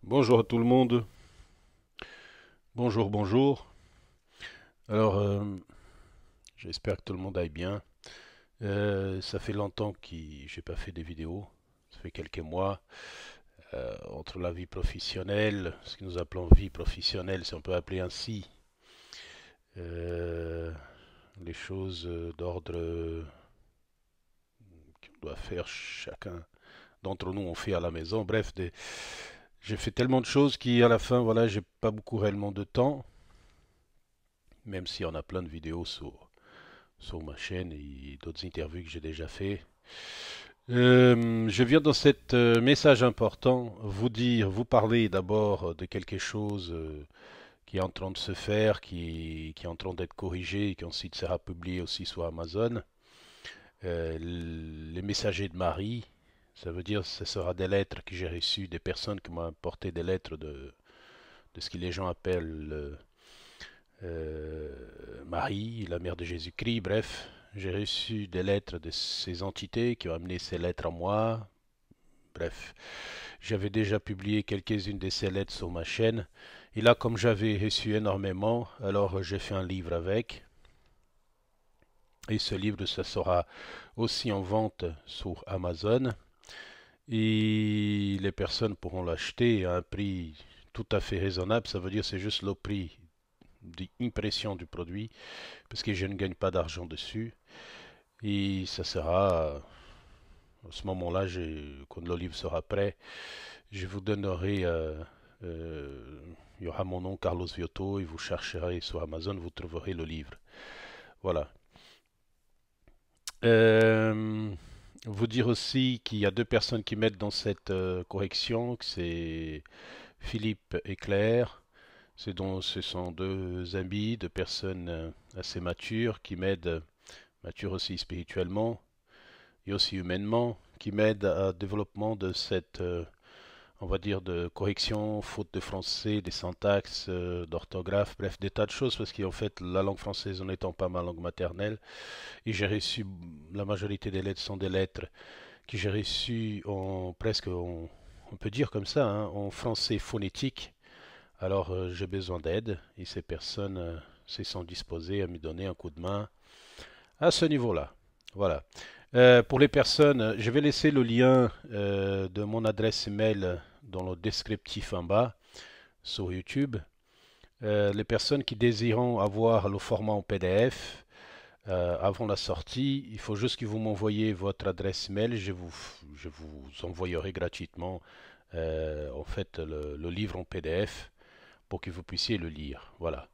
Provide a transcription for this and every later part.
Bonjour à tout le monde. Bonjour, bonjour. Alors, j'espère que tout le monde aille bien. Ça fait longtemps que j'ai pas fait des vidéos. Ça fait quelques mois. Entre la vie professionnelle, ce que nous appelons vie professionnelle, si on peut appeler ainsi, euh, les choses d'ordre qu'on doit faire chacun d'entre nous, on fait à la maison. Bref, j'ai fait tellement de choses qu'à la fin, voilà, j'ai pas beaucoup réellement de temps, même si on a plein de vidéos sur ma chaîne et d'autres interviews que j'ai déjà fait. Je viens dans cet message important vous parler d'abord de quelque chose qui est en train de se faire, qui est en train d'être corrigé et qui ensuite sera publié aussi sur Amazon. Les messagers de Marie, ça veut dire que ce sera des lettres que j'ai reçues des personnes qui m'ont apporté des lettres de ce que les gens appellent Marie, la mère de Jésus-Christ, bref. J'ai reçu des lettres de ces entités qui ont amené ces lettres à moi. Bref, j'avais déjà publié quelques-unes de ces lettres sur ma chaîne. Et là, comme j'avais reçu énormément, alors j'ai fait un livre avec. Et ce livre, ça sera aussi en vente sur Amazon. Et les personnes pourront l'acheter à un prix tout à fait raisonnable. Ça veut dire que c'est juste le prix d'impression du produit, parce que je ne gagne pas d'argent dessus. Et ça sera, à ce moment-là, quand le livre sera prêt, je vous donnerai, il y aura mon nom, Carlos Viotto, et vous chercherez sur Amazon, vous trouverez le livre. Voilà. Euh, Vous dire aussi qu'il y a deux personnes qui m'aident dans cette correction, que c'est Philippe et Claire. Ce sont deux amis, deux personnes assez matures qui m'aident, matures aussi spirituellement et aussi humainement, qui m'aident au développement de cette, on va dire, de correction, faute de français, des syntaxes, d'orthographe, bref, des tas de choses, parce qu'en fait, la langue française en étant pas ma langue maternelle, et j'ai reçu, la majorité des lettres sont des lettres que j'ai reçues en presque, on peut dire comme ça, hein, en français phonétique. Alors, j'ai besoin d'aide, et ces personnes se sont disposées à me donner un coup de main à ce niveau-là. Voilà. Pour les personnes, je vais laisser le lien de mon adresse email dans le descriptif en bas sur YouTube. Les personnes qui désirent avoir le format en PDF avant la sortie, il faut juste que vous m'envoyez votre adresse email. Je vous envoyerai gratuitement en fait le livre en PDF pour que vous puissiez le lire. Voilà.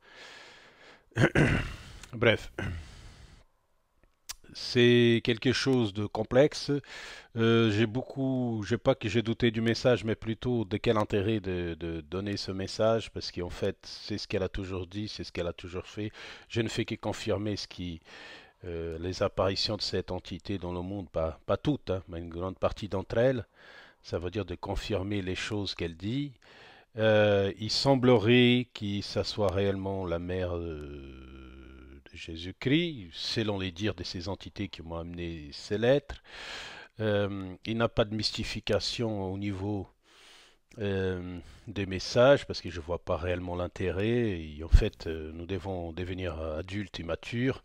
Bref, c'est quelque chose de complexe. J'ai pas que j'ai douté du message, mais plutôt de quel intérêt de donner ce message, parce qu'en fait, c'est ce qu'elle a toujours dit, c'est ce qu'elle a toujours fait. Je ne fais que confirmer les apparitions de cette entité dans le monde, pas toutes, hein, mais une grande partie d'entre elles. Ça veut dire de confirmer les choses qu'elle dit. Il semblerait que ça soit réellement la mère de Jésus-Christ, selon les dires de ces entités qui m'ont amené ces lettres. Il n'a pas de mystification au niveau des messages parce que je ne vois pas réellement l'intérêt. En fait, nous devons devenir adultes et matures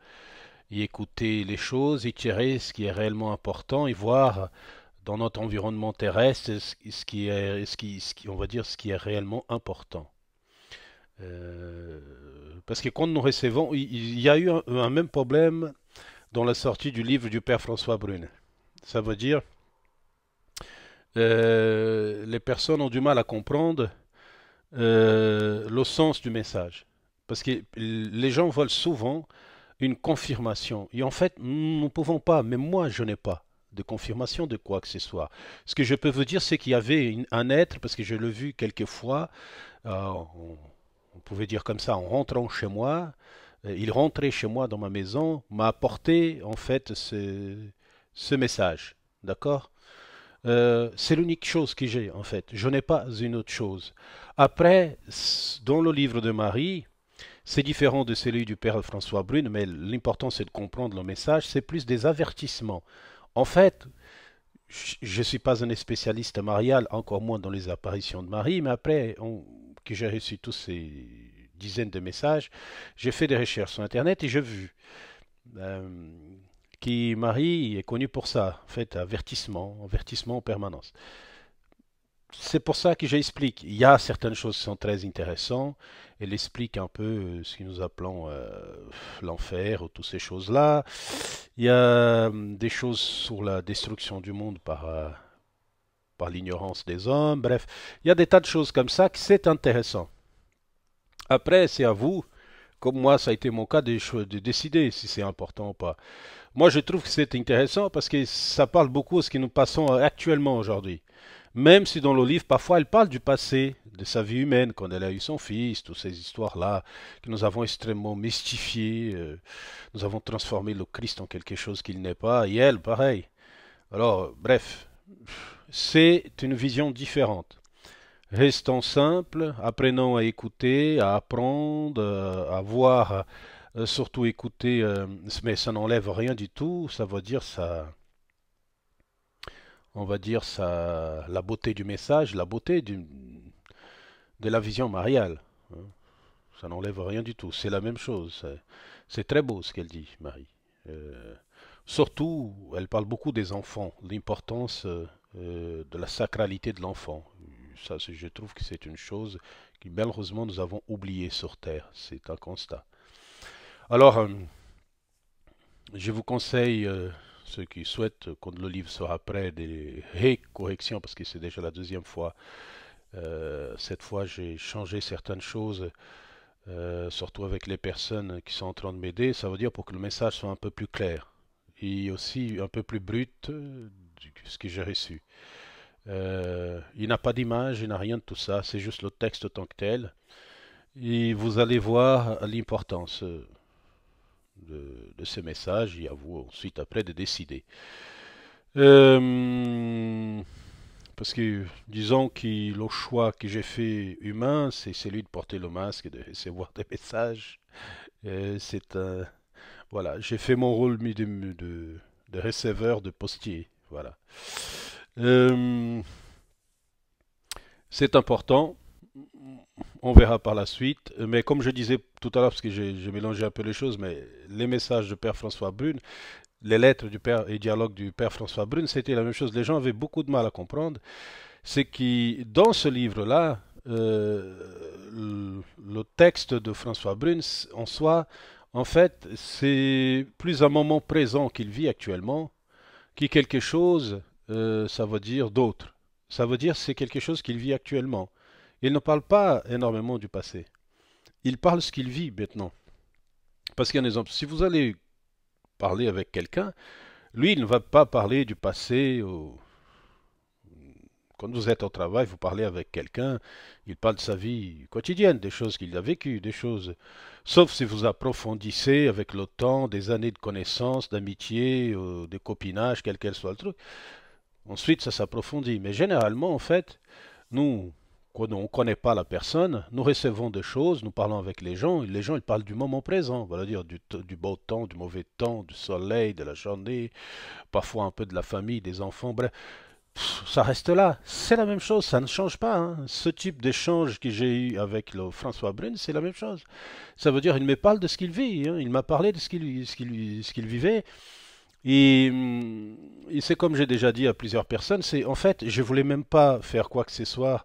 et écouter les choses et tirer ce qui est réellement important et voir dans notre environnement terrestre ce qui est, on va dire, ce qui est réellement important. Euh, Parce que quand nous recevons, il y a eu un même problème dans la sortie du livre du Père François Brune. Ça veut dire les personnes ont du mal à comprendre le sens du message. Parce que les gens veulent souvent une confirmation. Et en fait, nous ne pouvons pas, même moi, je n'ai pas de confirmation de quoi que ce soit. Ce que je peux vous dire, c'est qu'il y avait un être, parce que je l'ai vu quelques fois, on pouvait dire comme ça, en rentrant chez moi, il rentrait chez moi dans ma maison, m'a apporté en fait ce message. D'accord? C'est l'unique chose que j'ai en fait. Je n'ai pas une autre chose. Après, dans le livre de Marie, c'est différent de celui du père François Brune, mais l'important c'est de comprendre le message. C'est plus des avertissements. En fait, je ne suis pas un spécialiste marial, encore moins dans les apparitions de Marie, mais après que j'ai reçu tous ces dizaines de messages, j'ai fait des recherches sur Internet et j'ai vu euh, que Marie est connue pour ça, en fait, avertissement, avertissement en permanence. C'est pour ça que j'explique. Il y a certaines choses qui sont très intéressantes. Elle explique un peu ce que nous appelons l'enfer ou toutes ces choses-là. Il y a des choses sur la destruction du monde par l'ignorance des hommes. Bref, il y a des tas de choses comme ça que c'est intéressant. Après, c'est à vous, comme moi, ça a été mon cas, de décider si c'est important ou pas. Moi, je trouve que c'est intéressant parce que ça parle beaucoup de ce que nous passons actuellement aujourd'hui. Même si dans le livre, parfois, elle parle du passé, de sa vie humaine, quand elle a eu son fils, toutes ces histoires-là, que nous avons extrêmement mystifiées. Nous avons transformé le Christ en quelque chose qu'il n'est pas, et elle, pareil. Alors, bref, c'est une vision différente. Restons simples, apprenons à écouter, à apprendre, à voir, surtout écouter, mais ça n'enlève rien du tout, ça veut dire ça, on va dire ça, la beauté du message, la beauté de la vision mariale, hein. Ça n'enlève rien du tout, c'est la même chose. C'est très beau ce qu'elle dit, Marie. Euh, Surtout, elle parle beaucoup des enfants, l'importance de la sacralité de l'enfant. Ça, je trouve que c'est une chose que malheureusement nous avons oubliée sur Terre. C'est un constat. Alors, je vous conseille, ceux qui souhaitent, quand le livre sera prêt, des corrections, parce que c'est déjà la deuxième fois. Cette fois, j'ai changé certaines choses, surtout avec les personnes qui sont en train de m'aider. Ça veut dire pour que le message soit un peu plus clair et aussi un peu plus brut ce que j'ai reçu. Il n'a pas d'image, il n'a rien de tout ça, c'est juste le texte tant que tel. Et vous allez voir l'importance de ces messages et à vous ensuite après de décider. Euh, Parce que disons que le choix que j'ai fait humain, c'est celui de porter le masque et de recevoir des messages. C'est un, voilà, j'ai fait mon rôle de receveur, de postier. Voilà. Euh, c'est important. On verra par la suite. Mais comme je disais tout à l'heure, parce que j'ai mélangé un peu les choses, mais les messages de Père François Brune, les lettres du Père et dialogues du Père François Brune, c'était la même chose. Les gens avaient beaucoup de mal à comprendre. C'est que dans ce livre-là, le texte de François Brune, en soi, en fait, c'est plus un moment présent qu'il vit actuellement qui quelque chose, ça veut dire d'autre. Ça veut dire c'est quelque chose qu'il vit actuellement. Il ne parle pas énormément du passé. Il parle ce qu'il vit maintenant. Parce qu'il y a un exemple. Si vous allez parler avec quelqu'un, lui, il ne va pas parler du passé. Quand vous êtes au travail, vous parlez avec quelqu'un, il parle de sa vie quotidienne, des choses qu'il a vécues, des choses. Sauf si vous approfondissez avec le temps, des années de connaissance, d'amitié, de copinage, quel qu'elle soit le truc. Ensuite, ça s'approfondit. Mais généralement, en fait, nous, quand on ne connaît pas la personne, nous recevons des choses, nous parlons avec les gens, ils parlent du moment présent, on va dire du beau temps, du mauvais temps, du soleil, de la journée, parfois un peu de la famille, des enfants, bref, ça reste là. C'est la même chose, ça ne change pas, hein. Ce type d'échange que j'ai eu avec le François Brune, c'est la même chose. Ça veut dire, il me parle de ce qu'il vit, hein. Il m'a parlé de ce qu'il vivait. Et c'est comme j'ai déjà dit à plusieurs personnes, c'est en fait, je voulais même pas faire quoi que ce soit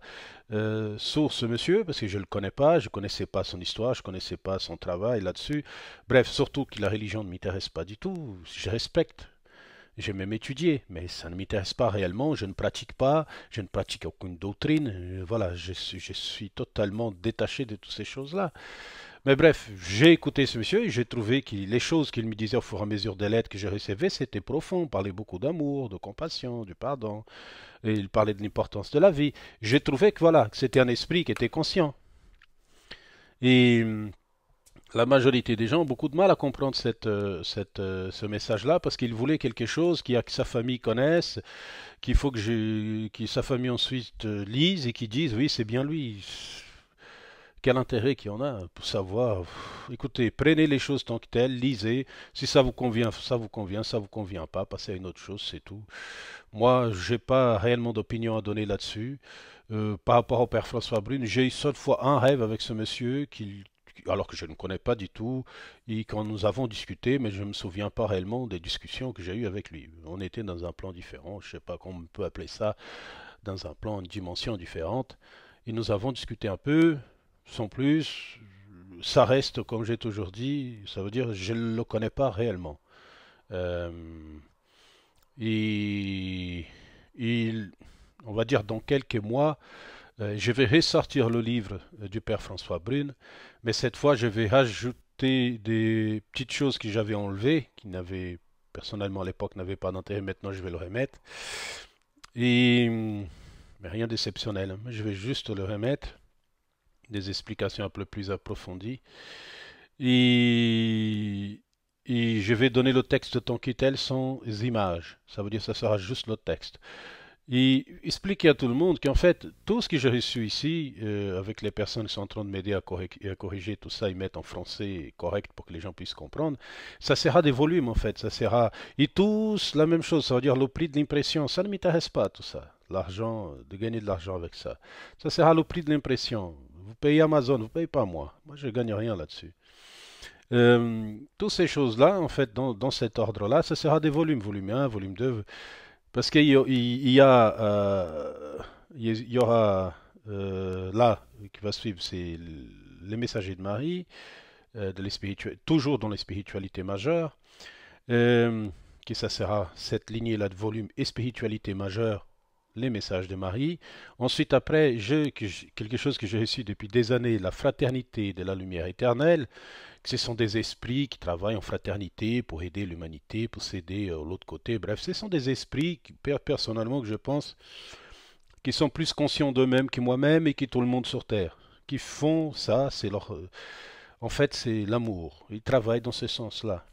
sur ce monsieur, parce que je le connais pas, je connaissais pas son histoire, je connaissais pas son travail là-dessus. Bref, surtout que la religion ne m'intéresse pas du tout. Je respecte. J'ai même étudié, mais ça ne m'intéresse pas réellement. Je ne pratique pas, je ne pratique aucune doctrine. Voilà, je suis totalement détaché de toutes ces choses-là. Mais bref, j'ai écouté ce monsieur et j'ai trouvé que les choses qu'il me disait au fur et à mesure des lettres que je recevais, c'était profond. Il parlait beaucoup d'amour, de compassion, du pardon. Et il parlait de l'importance de la vie. J'ai trouvé que voilà, que c'était un esprit qui était conscient. Et la majorité des gens ont beaucoup de mal à comprendre ce message-là parce qu'ils voulaient quelque chose qu'il y a que sa famille connaisse, qu'il faut que sa famille ensuite lise et qu'ils disent oui, c'est bien lui. Quel intérêt qu'il y en a pour savoir? Écoutez, prenez les choses tant que telles, lisez. Si ça vous convient, ça vous convient. Ça vous convient pas, passez à une autre chose, c'est tout. Moi, j'ai pas réellement d'opinion à donner là-dessus. Par rapport au père François Brune, j'ai eu seule fois un rêve avec ce monsieur, alors que je ne connais pas du tout, et quand nous avons discuté, mais je ne me souviens pas réellement des discussions que j'ai eues avec lui. On était dans un plan différent, je ne sais pas comment on peut appeler ça, dans un plan, une dimension différente, et nous avons discuté un peu, sans plus. Ça reste, comme j'ai toujours dit, ça veut dire je ne le connais pas réellement. Euh, et il, on va dire dans quelques mois, je vais ressortir le livre du père François Brune, mais cette fois je vais rajouter des petites choses que j'avais enlevées, qui n'avaient personnellement à l'époque n'avaient pas d'intérêt, maintenant je vais le remettre. Et mais rien d'exceptionnel, hein. Je vais juste le remettre, des explications un peu plus approfondies. Et, et je vais donner le texte de Tonquitel sans images. Ça veut dire que ça sera juste le texte. Et expliquer à tout le monde qu'en fait, tout ce que j'ai reçu ici, avec les personnes qui sont en train de m'aider à corriger tout ça, ils mettent en français correct pour que les gens puissent comprendre, ça sera des volumes en fait, ça sera, et tous la même chose, ça veut dire le prix de l'impression, ça ne m'intéresse pas tout ça, l'argent, de gagner de l'argent avec ça. Ça sera le prix de l'impression. Vous payez Amazon, vous ne payez pas moi. Moi, je ne gagne rien là-dessus. Toutes ces choses-là, en fait, dans cet ordre-là, ça sera des volumes, volume 1, volume 2, parce il y aura là, qui va suivre, c'est les messagers de Marie, toujours dans les spiritualités majeures, euh, qui ça sera cette lignée-là de volume et spiritualité majeure, les messages de Marie. Ensuite, après, quelque chose que j'ai reçu depuis des années, la fraternité de la lumière éternelle, que ce sont des esprits qui travaillent en fraternité pour aider l'humanité, pour s'aider l'autre côté. Bref, ce sont des esprits, personnellement, que je pense, qui sont plus conscients d'eux-mêmes que moi-même et que tout le monde sur Terre. Qui font ça, c'est leur... en fait, c'est l'amour. Ils travaillent dans ce sens-là.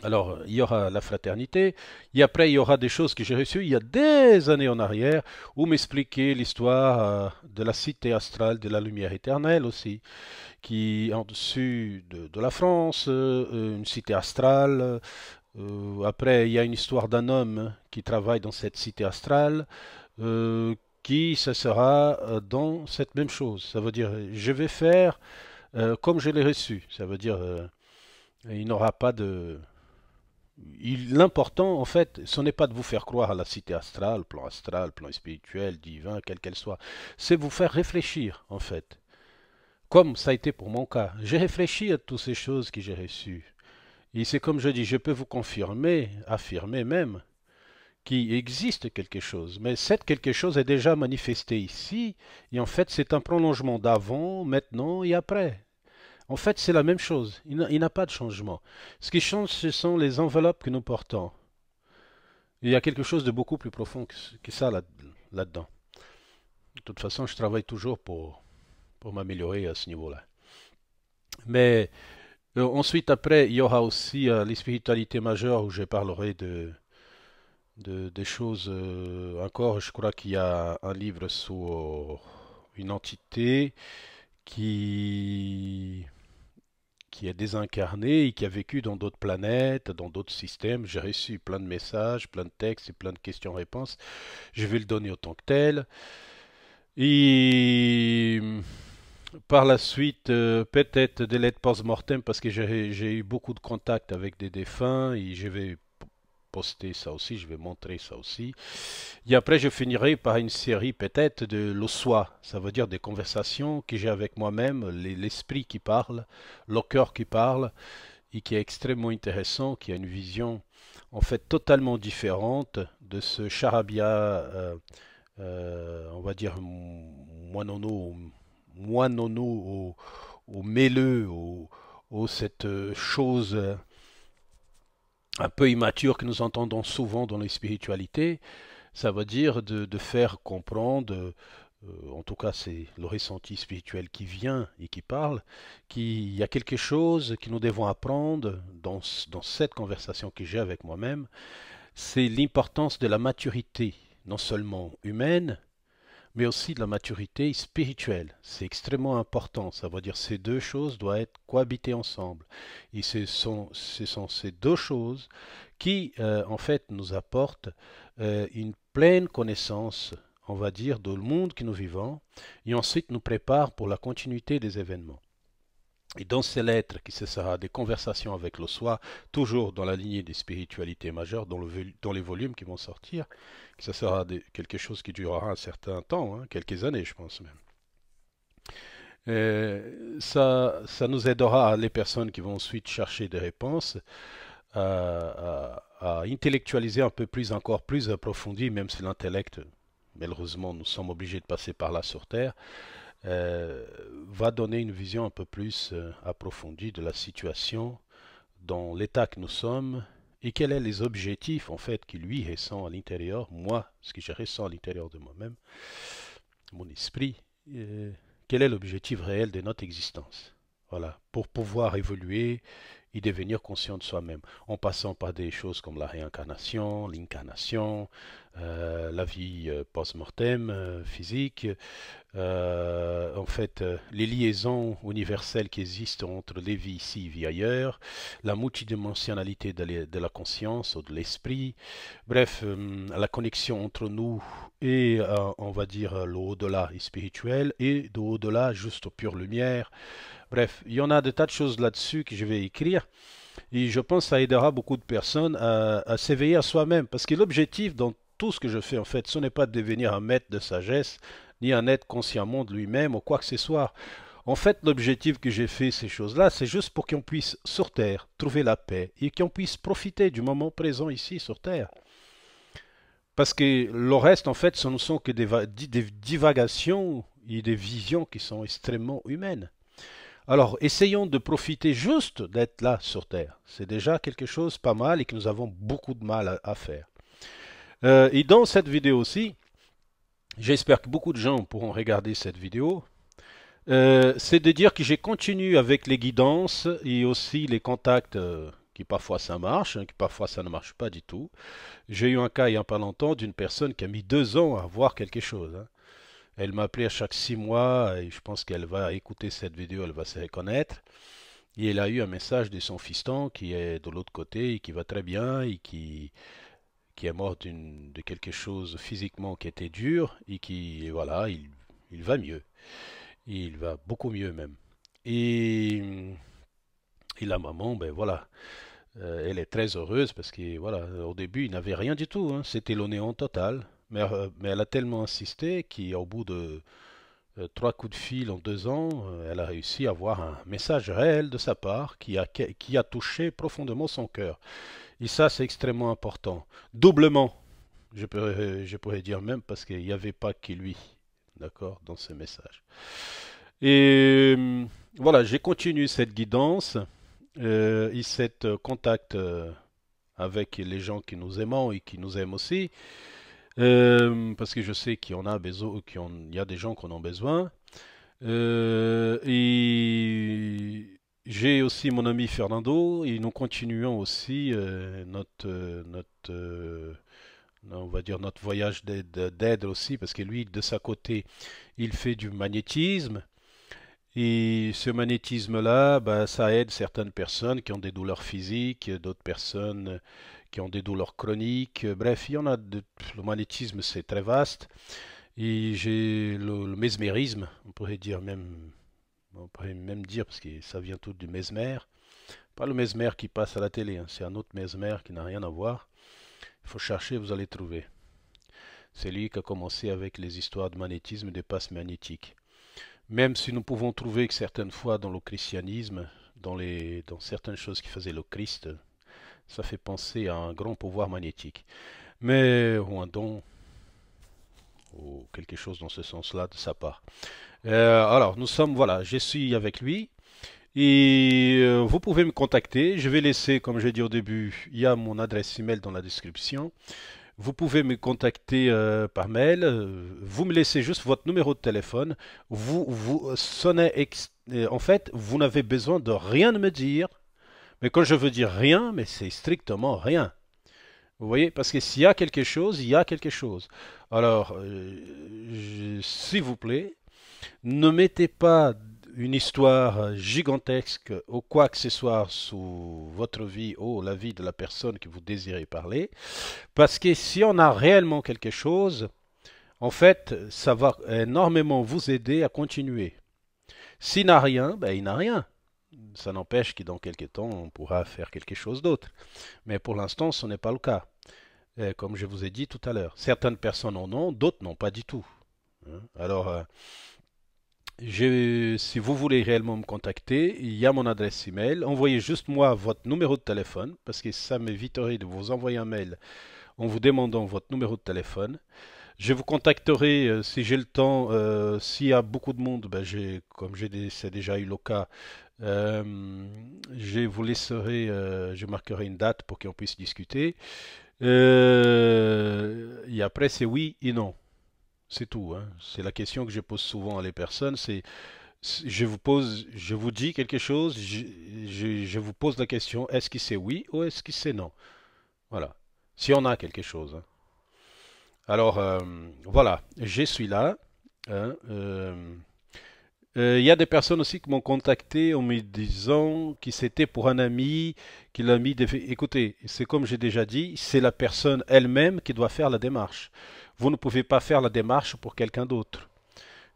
Alors, il y aura la fraternité, et après, il y aura des choses que j'ai reçues il y a des années en arrière, où m'expliquer l'histoire de la cité astrale de la lumière éternelle aussi, qui est en dessus de la France, une cité astrale. Après, il y a une histoire d'un homme qui travaille dans cette cité astrale, qui ce sera dans cette même chose. Ça veut dire, je vais faire comme je l'ai reçu. Ça veut dire, il n'aura pas de... L'important, en fait, ce n'est pas de vous faire croire à la cité astrale, plan spirituel, divin, quel qu'elle soit. C'est vous faire réfléchir, en fait. Comme ça a été pour mon cas. J'ai réfléchi à toutes ces choses que j'ai reçues. Et c'est comme je dis, je peux vous confirmer, affirmer même, qu'il existe quelque chose. Mais cette quelque chose est déjà manifesté ici. Et en fait, c'est un prolongement d'avant, maintenant et après. En fait, c'est la même chose. Il n'a pas de changement. Ce qui change, ce sont les enveloppes que nous portons. Il y a quelque chose de beaucoup plus profond que ça là-dedans. De toute façon, je travaille toujours pour m'améliorer à ce niveau-là. Mais ensuite, après, il y aura aussi les spiritualités majeures où je parlerai des choses encore. Je crois qu'il y a un livre sur une entité qui, qui est désincarnée et qui a vécu dans d'autres planètes, dans d'autres systèmes. J'ai reçu plein de messages, plein de textes et plein de questions-réponses. Je vais le donner autant que tel. Et par la suite, peut-être des lettres post-mortem parce que j'ai eu beaucoup de contacts avec des défunts et je vais poster ça aussi, je vais montrer ça aussi. Et après, je finirai par une série peut-être de le soi, ça veut dire des conversations que j'ai avec moi-même, l'esprit qui parle, le cœur qui parle et qui est extrêmement intéressant, qui a une vision en fait totalement différente de ce charabia, on va dire moineau, moineau au mêleux, cette chose un peu immature que nous entendons souvent dans les spiritualités. Ça veut dire de faire comprendre, en tout cas c'est le ressenti spirituel qui vient et qui parle, qu'il y a quelque chose que nous devons apprendre dans cette conversation que j'ai avec moi-même, c'est l'importance de la maturité, non seulement humaine, mais aussi de la maturité spirituelle. C'est extrêmement important. Ça veut dire ces deux choses doivent être cohabiter ensemble. Et ce sont ces deux choses qui, en fait, nous apportent une pleine connaissance, on va dire, de le monde que nous vivons, et ensuite nous préparent pour la continuité des événements. Et dans ces lettres, qui ce sera des conversations avec le soi, toujours dans la lignée des spiritualités majeures, dans les volumes qui vont sortir, que ce sera quelque chose qui durera un certain temps, hein, quelques années, je pense même. Ça nous aidera, les personnes qui vont ensuite chercher des réponses, à intellectualiser un peu plus, encore plus approfondi, même si l'intellect, malheureusement, nous sommes obligés de passer par là sur Terre, euh, va donner une vision un peu plus approfondie de la situation, dans l'état que nous sommes, et quels sont les objectifs en fait qu'il lui ressent à l'intérieur, moi, ce que je ressens à l'intérieur de moi-même, mon esprit, quel est l'objectif réel de notre existence. Voilà, pour pouvoir évoluer et devenir conscient de soi-même, en passant par des choses comme la réincarnation, l'incarnation, la vie post-mortem physique, en fait, les liaisons universelles qui existent entre les vies ici et vie ailleurs, la multidimensionnalité de la conscience ou de l'esprit, bref, la connexion entre nous et, on va dire, l'au-delà spirituel et de l'au-delà juste pure lumière. Bref, il y en a des tas de choses là-dessus que je vais écrire et je pense que ça aidera beaucoup de personnes à s'éveiller à soi-même parce que l'objectif dans tout ce que je fais, en fait, ce n'est pas de devenir un maître de sagesse, ni un être consciemment de lui-même ou quoi que ce soit. En fait, l'objectif que j'ai fait ces choses-là, c'est juste pour qu'on puisse sur Terre trouver la paix et qu'on puisse profiter du moment présent ici sur Terre. Parce que le reste, en fait, ce ne sont que des divagations et des visions qui sont extrêmement humaines. Alors, essayons de profiter juste d'être là sur Terre. C'est déjà quelque chose pas mal et que nous avons beaucoup de mal à faire. Et dans cette vidéo aussi, j'espère que beaucoup de gens pourront regarder cette vidéo. C'est de dire que j'ai continué avec les guidances et aussi les contacts qui parfois ça marche, hein, qui parfois ça ne marche pas du tout. J'ai eu un cas il n'y a pas longtemps d'une personne qui a mis 2 ans à voir quelque chose, hein. Elle m'appelait à chaque 6 mois et je pense qu'elle va écouter cette vidéo, elle va se reconnaître. Et elle a eu un message de son fiston qui est de l'autre côté et qui va très bien et qui est mort de quelque chose physiquement qui était dur et qui, voilà, il va mieux. Il va beaucoup mieux même. Et, et la maman, ben voilà, elle est très heureuse parce que, voilà, au début, il n'avait rien du tout, hein. C'était le néant total. Mais elle a tellement insisté qu'au bout de 3 coups de fil en 2 ans, elle a réussi à avoir un message réel de sa part qui a touché profondément son cœur. Et ça, c'est extrêmement important. Doublement, je pourrais dire même, parce qu'il n'y avait pas que lui, d'accord, dans ce message. Et voilà, j'ai continué cette guidance et cette contact avec les gens qui nous aimons et qui nous aiment aussi, parce que je sais qu'il y en a besoin, il y a des gens qui en ont besoin. Et j'ai aussi mon ami Fernando et nous continuons aussi on va dire notre voyage d'aide aussi parce que lui, de sa côté, il fait du magnétisme. Et ce magnétisme-là, bah, ça aide certaines personnes qui ont des douleurs physiques, d'autres personnes qui ont des douleurs chroniques. Bref, il y en a le magnétisme, c'est très vaste. Et j'ai le mesmérisme, on pourrait même dire, parce que ça vient tout du mesmer. Pas le mesmer qui passe à la télé, hein, c'est un autre mesmer qui n'a rien à voir. Il faut chercher, vous allez trouver. C'est lui qui a commencé avec les histoires de magnétisme et des passes magnétiques. Même si nous pouvons trouver que certaines fois dans le christianisme, dans certaines choses qui faisaient le Christ, ça fait penser à un grand pouvoir magnétique. Mais, ou un don, ou quelque chose dans ce sens-là de sa part. Alors, voilà, je suis avec lui. Et vous pouvez me contacter. Je vais laisser, comme j'ai dit au début, il y a mon adresse email dans la description. Vous pouvez me contacter par mail. Vous me laissez juste votre numéro de téléphone. Vous sonnez. En fait, vous n'avez besoin de rien me dire. Mais quand je veux dire rien, mais c'est strictement rien. Vous voyez, parce que s'il y a quelque chose, il y a quelque chose. Alors, s'il vous plaît, ne mettez pas une histoire gigantesque ou quoi que ce soit sous votre vie ou la vie de la personne que vous désirez parler, parce que si on a réellement quelque chose, en fait, ça va énormément vous aider à continuer. S'il n'a rien, ben il n'a rien. Ça n'empêche que dans quelques temps, on pourra faire quelque chose d'autre. Mais pour l'instant, ce n'est pas le cas. Comme je vous ai dit tout à l'heure. Certaines personnes en ont, d'autres n'ont pas du tout. Hein. Alors, si vous voulez réellement me contacter, il y a mon adresse email. Envoyez juste moi votre numéro de téléphone, parce que ça m'éviterait de vous envoyer un mail en vous demandant votre numéro de téléphone. Je vous contacterai si j'ai le temps. S'il y a beaucoup de monde, ben comme c'est déjà eu le cas, euh, je vous laisserai, je marquerai une date pour qu'on puisse discuter. Et après, c'est oui et non. C'est tout, hein. C'est la question que je pose souvent à les personnes. Je vous dis quelque chose, je vous pose la question, est-ce que c'est oui ou est-ce que c'est non? Voilà. Si on a quelque chose, hein. Alors, voilà, je suis là, hein. Il y a des personnes aussi qui m'ont contacté en me disant que c'était pour un ami, qu'il a mis des... Écoutez, c'est comme j'ai déjà dit, c'est la personne elle-même qui doit faire la démarche. Vous ne pouvez pas faire la démarche pour quelqu'un d'autre.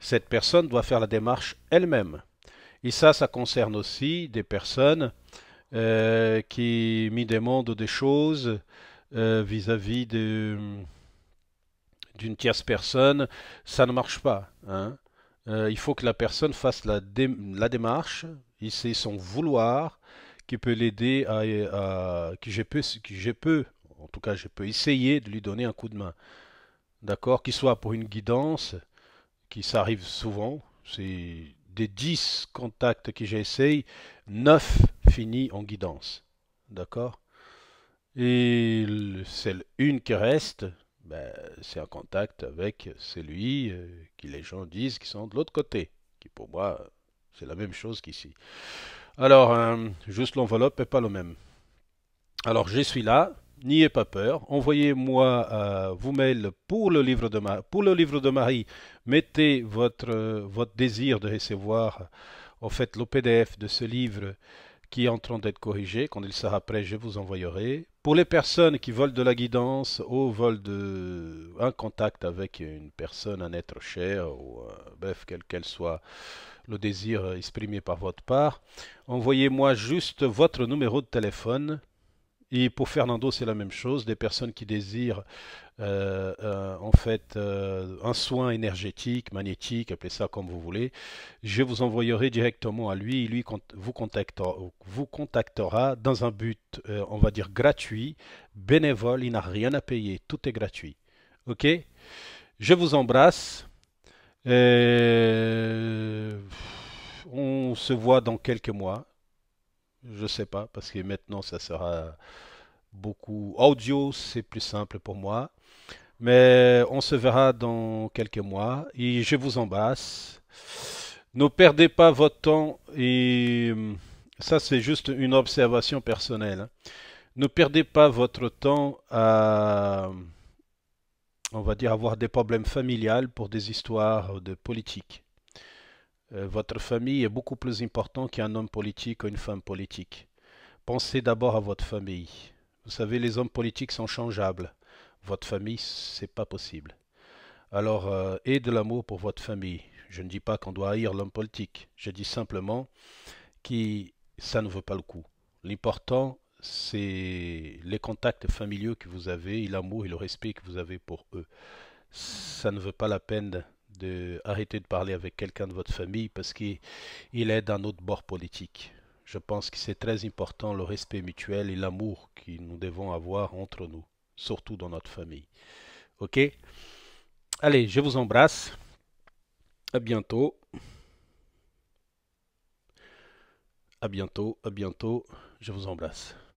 Cette personne doit faire la démarche elle-même. Et ça concerne aussi des personnes qui me demandent des choses vis-à-vis d'une tierce personne. Ça ne marche pas, hein. Il faut que la personne fasse la démarche, et c'est son vouloir qui peut l'aider que je peux, en tout cas je peux essayer de lui donner un coup de main. D'accord? Qu'il soit pour une guidance, qui s'arrive souvent, c'est des 10 contacts que j'essaye, 9 finissent en guidance. D'accord? Et celle une qui reste, ben, c'est un contact avec celui qui les gens disent qui sont de l'autre côté, qui pour moi, c'est la même chose qu'ici. Alors, juste l'enveloppe n'est pas le même. Alors, je suis là, n'ayez pas peur, envoyez-moi vos mails pour le livre de Marie, mettez votre désir de recevoir en fait le PDF de ce livre qui est en train d'être corrigé. Quand il sera prêt, je vous envoyerai. Pour les personnes qui veulent de la guidance ou veulent un contact avec une personne, un être cher, ou bref, quel qu'elle soit le désir exprimé par votre part, envoyez-moi juste votre numéro de téléphone. Et pour Fernando, c'est la même chose. Des personnes qui désirent en fait un soin énergétique, magnétique, appelez ça comme vous voulez, je vous envoyerai directement à lui. Lui vous contactera dans un but, on va dire, gratuit, bénévole. Il n'a rien à payer. Tout est gratuit. OK? Je vous embrasse. Euh, on se voit dans quelques mois. Je sais pas, parce que maintenant ça sera beaucoup audio, c'est plus simple pour moi. Mais on se verra dans quelques mois et je vous embrasse. Ne perdez pas votre temps et ça c'est juste une observation personnelle, hein. Ne perdez pas votre temps à, on va dire, avoir des problèmes familiales pour des histoires de politique. Votre famille est beaucoup plus important qu'un homme politique ou une femme politique. Pensez d'abord à votre famille. Vous savez, les hommes politiques sont changeables. Votre famille, c'est pas possible. Alors, ayez de l'amour pour votre famille. Je ne dis pas qu'on doit haïr l'homme politique. Je dis simplement que ça ne vaut pas le coup. L'important, c'est les contacts familiaux que vous avez et l'amour et le respect que vous avez pour eux. Ça ne vaut pas la peine de arrêter de parler avec quelqu'un de votre famille parce qu'il est d'un autre bord politique. Je pense que c'est très important le respect mutuel et l'amour que nous devons avoir entre nous, surtout dans notre famille. Ok? Allez, je vous embrasse. À bientôt. À bientôt. À bientôt. Je vous embrasse.